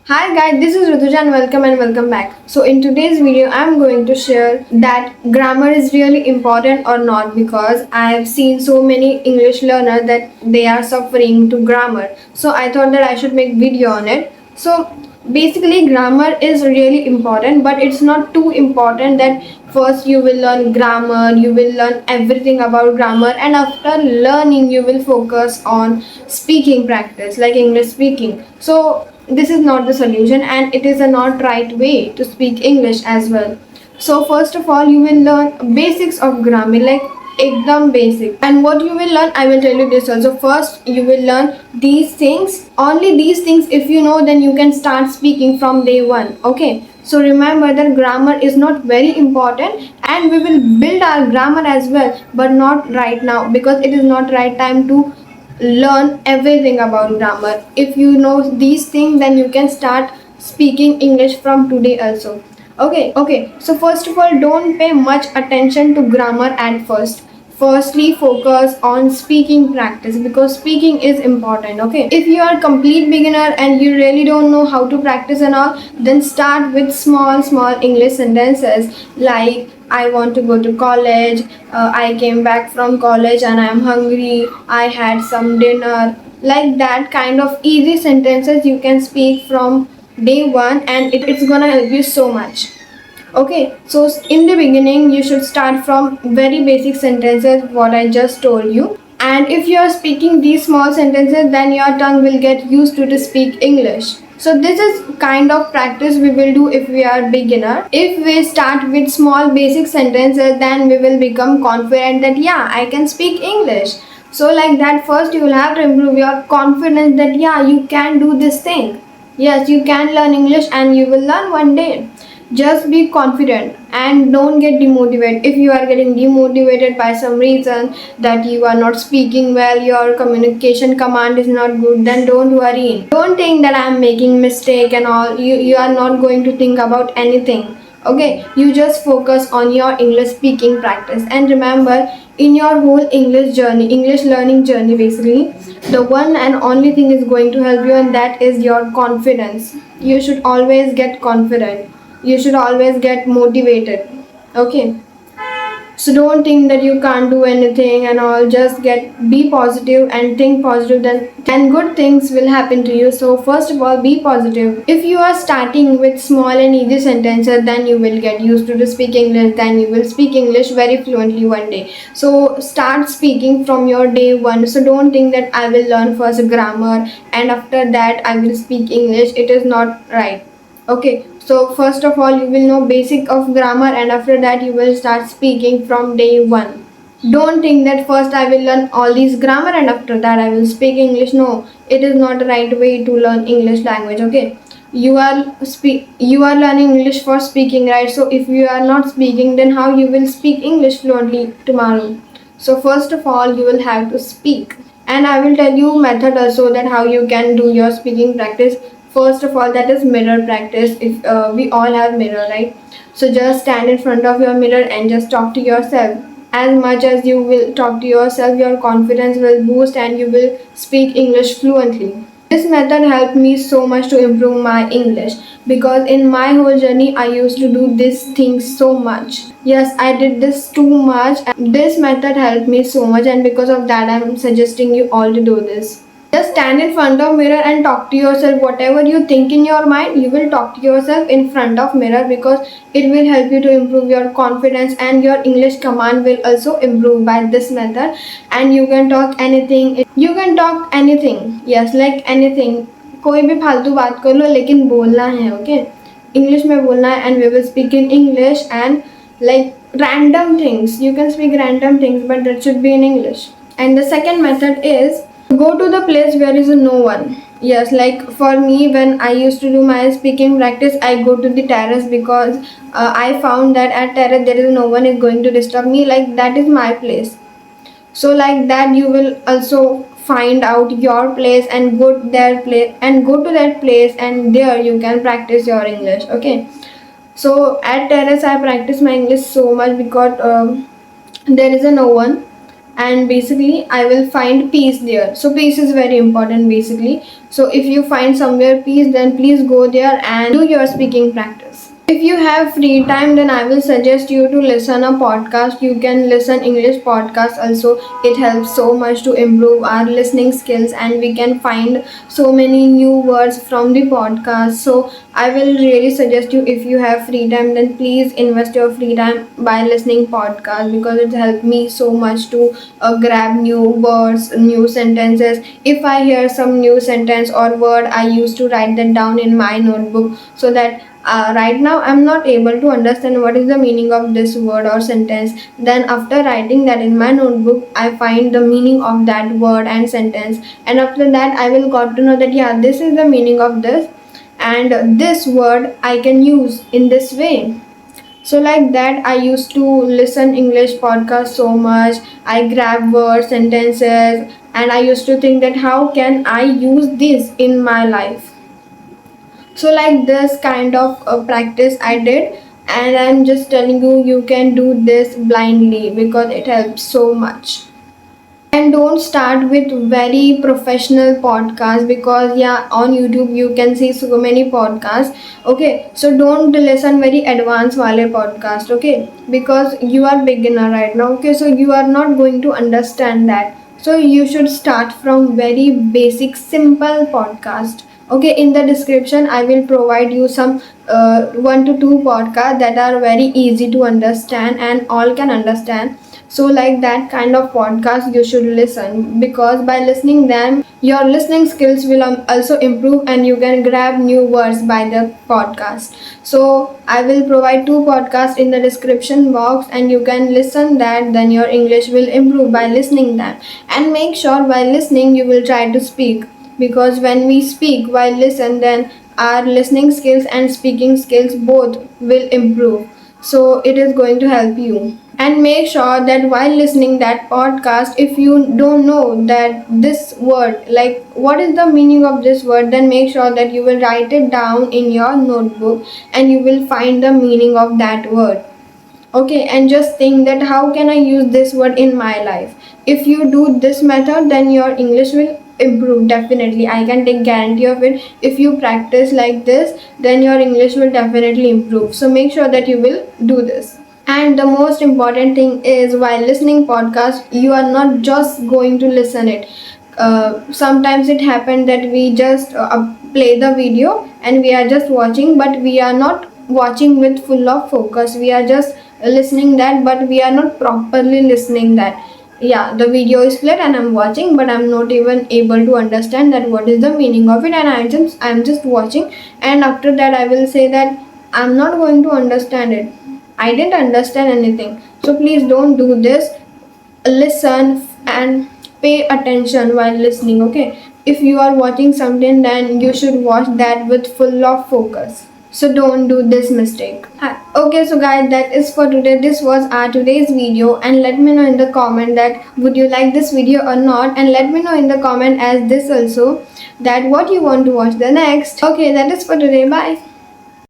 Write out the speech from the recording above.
Hi guys, this is Rutuja and welcome back. So in today's video, I'm going to share that grammar is really important or not because I have seen so many English learners that they are suffering to grammar. So I thought that I should make video on it. So basically grammar is really important, but it's not too important that first you will learn grammar, you will learn everything about grammar, and after learning you will focus on speaking practice like English speaking. So this is not the solution and it is a not right way to speak English as well. So first of all you will learn basics of grammar like ekdam basic, and what you will learn I will tell you this also. First you will learn these things, only these things. If you know, then you can start speaking from day one. Okay, so remember that grammar is not very important and we will build our grammar as well, but not right now because it is not right time to learn everything about grammar. If you know these things, then you can start speaking English from today also. Okay, so first of all, don't pay much attention to grammar at first. Firstly, focus on speaking practice because speaking is important. Okay, if you are a complete beginner and you really don't know how to practice and all, then start with small English sentences like I want to go to college, I came back from college and I am hungry, I had some dinner. Like that kind of easy sentences you can speak from day one, and it's gonna help you so much. Okay, so in the beginning, you should start from very basic sentences, what I just told you. And if you are speaking these small sentences, then your tongue will get used to speak English. So this is kind of practice we will do if we are beginner. If we start with small basic sentences, then we will become confident that yeah, I can speak English. So like that, first you will have to improve your confidence that yeah, you can do this thing. Yes, you can learn English and you will learn one day. Just be confident and don't get demotivated. If you are getting demotivated by some reason that you are not speaking well, your communication command is not good, then don't worry. Don't think that I am making mistake and all. You are not going to think about anything. Okay, you just focus on your English speaking practice, and remember, in your whole English journey, English learning journey, basically the one and only thing is going to help you, and that is your confidence. You should always get confident, you should always get motivated. Okay, so don't think that you can't do anything and all. Just get be positive and think positive, then good things will happen to you. So first of all, be positive. If you are starting with small and easy sentences, then you will get used to the speak English, then you will speak English very fluently one day. So start speaking from your day one. So don't think that I will learn first grammar and after that I will speak English. It is not right. Okay, so first of all, you will know basic of grammar, and after that you will start speaking from day one. Don't think that first I will learn all these grammar and after that I will speak English. No, it is not the right way to learn English language. Okay, you are learning English for speaking, right? So if you are not speaking, then how you will speak English fluently tomorrow? So first of all, you will have to speak, and I will tell you method also that how you can do your speaking practice. First of all, that is mirror practice. If we all have mirror, right? So just stand in front of your mirror and just talk to yourself. As much as you will talk to yourself, your confidence will boost and you will speak English fluently. This method helped me so much to improve my English because in my whole journey I used to do this thing so much. Yes, I did this too much. This method helped me so much, and because of that I'm suggesting you all to do this. Just stand in front of mirror and talk to yourself. Whatever you think in your mind, you will talk to yourself in front of mirror because it will help you to improve your confidence, and your English command will also improve by this method. And you can talk anything. You can talk anything. Yes, like anything. कोई भी फालतू बात कर लो लेकिन बोलना है. Okay, English में बोलना है, and we will speak in English. And like random things, you can speak random things, but that should be in English. And the second method is go to the place where is no one. Yes, like for me, when I used to do my speaking practice, I go to the terrace because I found that at terrace there is no one is going to disturb me. Like that is my place. So like that you will also find out your place and go to their place and go to that place, and there you can practice your English. Okay, so at terrace I practice my English so much because there is a no one, and basically I will find peace there. So peace is very important basically. So if you find somewhere peace, then please go there and do your speaking practice. If you have free time, then I will suggest you to listen a podcast. You can listen English podcast also. It helps so much to improve our listening skills, and we can find so many new words from the podcast. So I will really suggest you, if you have free time, then please invest your free time by listening podcast, because it helped me so much to grab new words, new sentences. If I hear some new sentence or word, I used to write that down in my notebook, so that right now I'm not able to understand what is the meaning of this word or sentence. Then after writing that in my notebook, I find the meaning of that word and sentence, and after that I will got to know that yeah, this is the meaning of this, and this word I can use in this way. So like that, I used to listen English podcast so much. I grab words, sentences, and I used to think that how can I use this in my life. So like this kind of practice I did, and I'm just telling you, you can do this blindly because it helps so much. And don't start with very professional podcasts, because yeah, on YouTube you can see so many podcasts. Okay, so don't listen very advanced wale podcast, okay, because you are beginner right now. Okay, so you are not going to understand that. So you should start from very basic simple podcast. Okay, in the description I will provide you some 1 to 2 podcasts that are very easy to understand and all can understand. So like that kind of podcast you should listen, because by listening them your listening skills will also improve, and you can grab new words by the podcast. So I will provide 2 podcasts in the description box, and you can listen that, then your English will improve by listening them. And make sure while listening you will try to speak, because when we speak while listen, then our listening skills and speaking skills both will improve. So it is going to help you. And make sure that while listening that podcast, if you don't know that this word, like what is the meaning of this word, then make sure that you will write it down in your notebook, and you will find the meaning of that word. Okay, and just think that how can I use this word in my life. If you do this method, then your English will improve definitely. I can take guarantee of it. If you practice like this, then your English will definitely improve. So make sure that you will do this. And the most important thing is, while listening podcast, you are not just going to listen it. Sometimes it happened that we just play the video and we are just watching, but we are not watching with full of focus. We are just listening that, but we are not properly listening that. Yeah, the video is played and I'm watching, but I'm not even able to understand that what is the meaning of it, and I'm just watching, and after that I will say that I'm not going to understand it. I didn't understand anything. So please don't do this. Listen and pay attention while listening, okay? If you are watching something, then you should watch that with full of focus. So don't do this mistake. Okay, so guys, that is for today. This was our today's video, and let me know in the comment that would you like this video or not, and let me know in the comment as this also that what you want to watch the next. Okay, that is for today. Bye.